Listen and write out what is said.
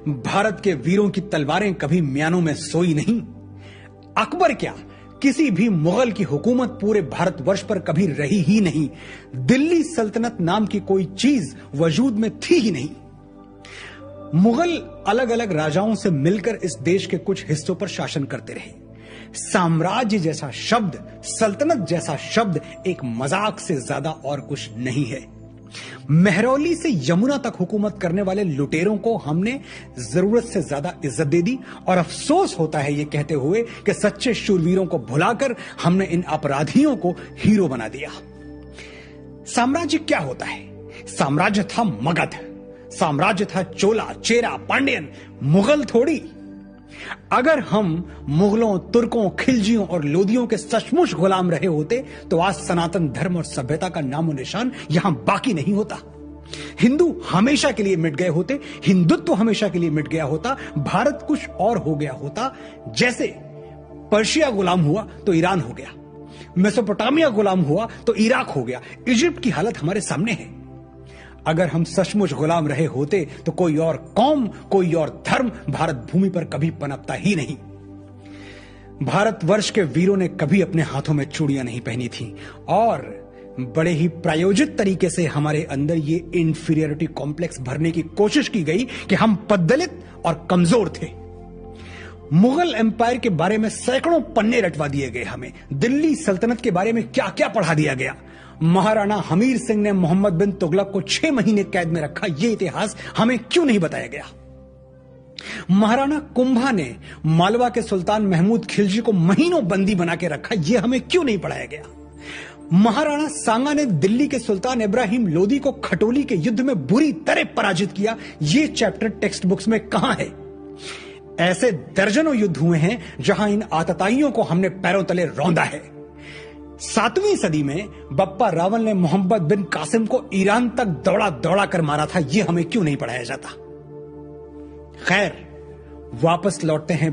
भारत के वीरों की तलवारें कभी म्यानों में सोई नहीं। अकबर क्या, किसी भी मुगल की हुकूमत पूरे भारतवर्ष पर कभी रही ही नहीं। दिल्ली सल्तनत नाम की कोई चीज वजूद में थी ही नहीं। मुगल अलग अलग राजाओं से मिलकर इस देश के कुछ हिस्सों पर शासन करते रहे। साम्राज्य जैसा शब्द, सल्तनत जैसा शब्द एक मजाक से ज्यादा और कुछ नहीं है। महरौली से यमुना तक हुकूमत करने वाले लुटेरों को हमने जरूरत से ज्यादा इज्जत दे दी और अफसोस होता है ये कहते हुए कि सच्चे शूरवीरों को भुलाकर हमने इन अपराधियों को हीरो बना दिया। साम्राज्य क्या होता है? साम्राज्य था मगध, साम्राज्य था चोला, चेरा, पांड्यन, मुगल थोड़ी। अगर हम मुगलों, तुर्कों, खिलजियों और लोदियों के सचमुच गुलाम रहे होते तो आज सनातन धर्म और सभ्यता का नामो निशान यहां बाकी नहीं होता। हिंदू हमेशा के लिए मिट गए होते, हिंदुत्व हमेशा के लिए मिट गया होता, भारत कुछ और हो गया होता। जैसे पर्शिया गुलाम हुआ तो ईरान हो गया, मेसोपोटामिया गुलाम हुआ तो इराक हो गया। इजिप्ट की हालत हमारे सामने है। अगर हम सचमुच गुलाम रहे होते तो कोई और कौम, कोई और धर्म भारत भूमि पर कभी पनपता ही नहीं। भारतवर्ष के वीरों ने कभी अपने हाथों में चूड़ियां नहीं पहनी थी और बड़े ही प्रायोजित तरीके से हमारे अंदर ये इंफीरियरिटी कॉम्प्लेक्स भरने की कोशिश की गई कि हम पद्दलित और कमजोर थे। मुगल एम्पायर के बारे में सैकड़ों पन्ने रटवा दिए गए हमें। दिल्ली सल्तनत के बारे में क्या क्या पढ़ा दिया गया। महाराणा हमीर सिंह ने मोहम्मद बिन तुगलक को 6 महीने कैद में रखा, यह इतिहास हमें क्यों नहीं बताया गया। महाराणा कुंभा ने मालवा के सुल्तान महमूद खिलजी को महीनों बंदी बना के रखा, यह हमें क्यों नहीं पढ़ाया गया। महाराणा सांगा ने दिल्ली के सुल्तान इब्राहिम लोदी को खटोली के युद्ध में बुरी तरह पराजित किया, यह चैप्टर टेक्स्ट बुक्स में कहां है। ऐसे दर्जनों युद्ध हुए हैं जहां इन आतताइयों को हमने पैरों तले रौंदा है। 7वीं सदी में बप्पा रावल ने मोहम्मद बिन कासिम को ईरान तक दौड़ा दौड़ा कर मारा था, यह हमें क्यों नहीं पढ़ाया जाता। खैर, वापस लौटते हैं